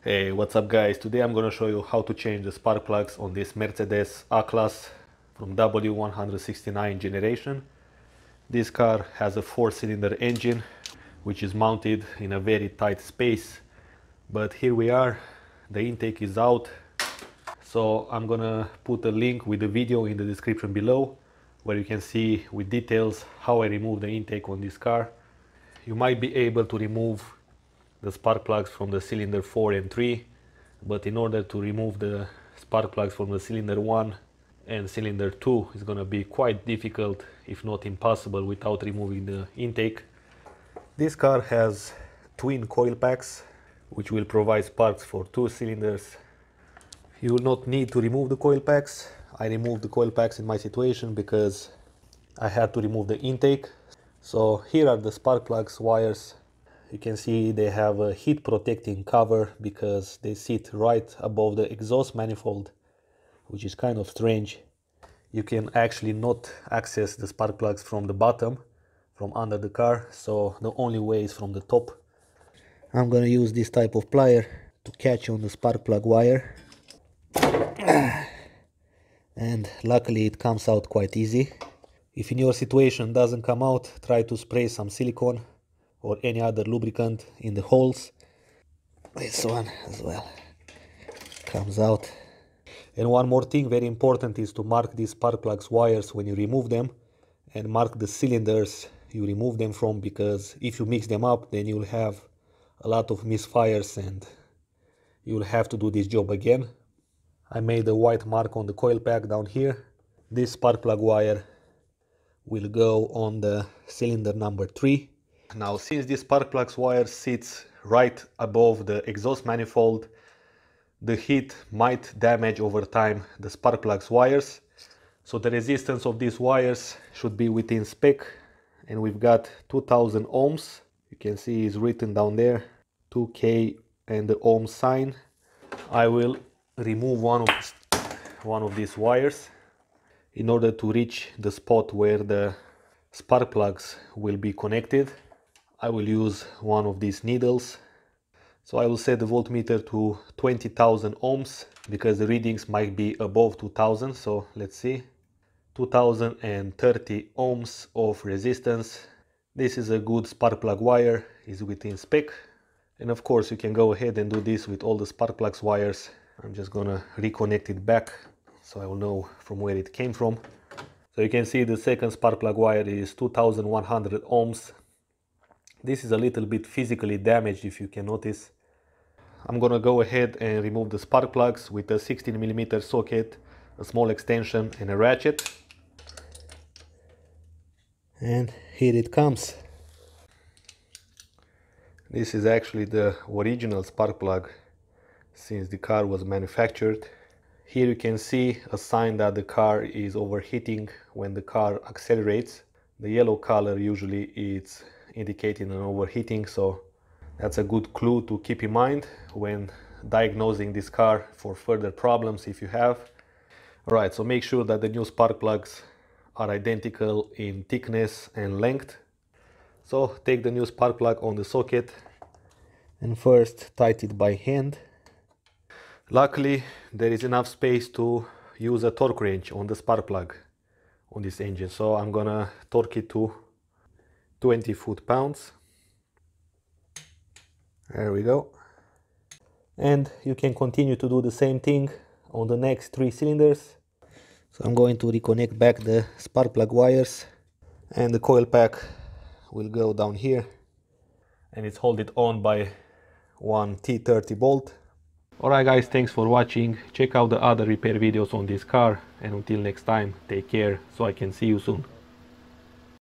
Hey, what's up guys? Today I'm gonna show you how to change the spark plugs on this Mercedes A-Class from W169 generation. This car has a 4-cylinder engine which is mounted in a very tight space, but here we are, the intake is out. So I'm gonna put a link with the video in the description below where you can see with details how I remove the intake on this car. You might be able to remove the spark plugs from the cylinder 4 and 3, but in order to remove the spark plugs from the cylinder 1 and cylinder 2 is going to be quite difficult, if not impossible, without removing the intake. This car has twin coil packs which will provide sparks for 2 cylinders. You will not need to remove the coil packs. I removed the coil packs in my situation because I had to remove the intake. So here are the spark plugs wires. You can see they have a heat protecting cover because they sit right above the exhaust manifold, which is kind of strange. You can actually not access the spark plugs from the bottom, from under the car, so the only way is from the top. I'm gonna use this type of plier to catch on the spark plug wire. And luckily it comes out quite easy. If in your situation doesn't come out, try to spray some silicone or any other lubricant in the holes. This one as well comes out. And one more thing very important is to mark these spark plugs wires when you remove them, and mark the cylinders you remove them from, because if you mix them up then you'll have a lot of misfires and you'll have to do this job again. I made a white mark on the coil pack down here. This spark plug wire will go on the cylinder number 3. Now, since this spark plugs wire sits right above the exhaust manifold, the heat might damage over time the spark plugs wires. So the resistance of these wires should be within spec, and we've got 2000 ohms. You can see it's written down there, 2K and the ohm sign. I will remove one of these wires in order to reach the spot where the spark plugs will be connected. I will use one of these needles. So I will set the voltmeter to 20,000 ohms because the readings might be above 2000. So let's see, 2030 ohms of resistance. This is a good spark plug wire, is within spec. And of course you can go ahead and do this with all the spark plugs wires. I'm just gonna reconnect it back so I will know from where it came from. So you can see the second spark plug wire is 2100 ohms. This is a little bit physically damaged, if you can notice. I'm gonna go ahead and remove the spark plugs with a 16mm socket, a small extension and a ratchet. And here it comes. This is actually the original spark plug since the car was manufactured. Here you can see a sign that the car is overheating when the car accelerates. The yellow color usually is indicating an overheating, so that's a good clue to keep in mind when diagnosing this car for further problems if you have. Alright, so make sure that the new spark plugs are identical in thickness and length. So take the new spark plug on the socket and first tighten it by hand. Luckily there is enough space to use a torque wrench on the spark plug on this engine, so I'm gonna torque it to 20 foot-pounds. There we go. And you can continue to do the same thing on the next 3 cylinders. So I'm going to reconnect back the spark plug wires, and the coil pack will go down here, and it's held on by one T30 bolt. Alright guys, thanks for watching. Check out the other repair videos on this car, and until next time, take care, so I can see you soon.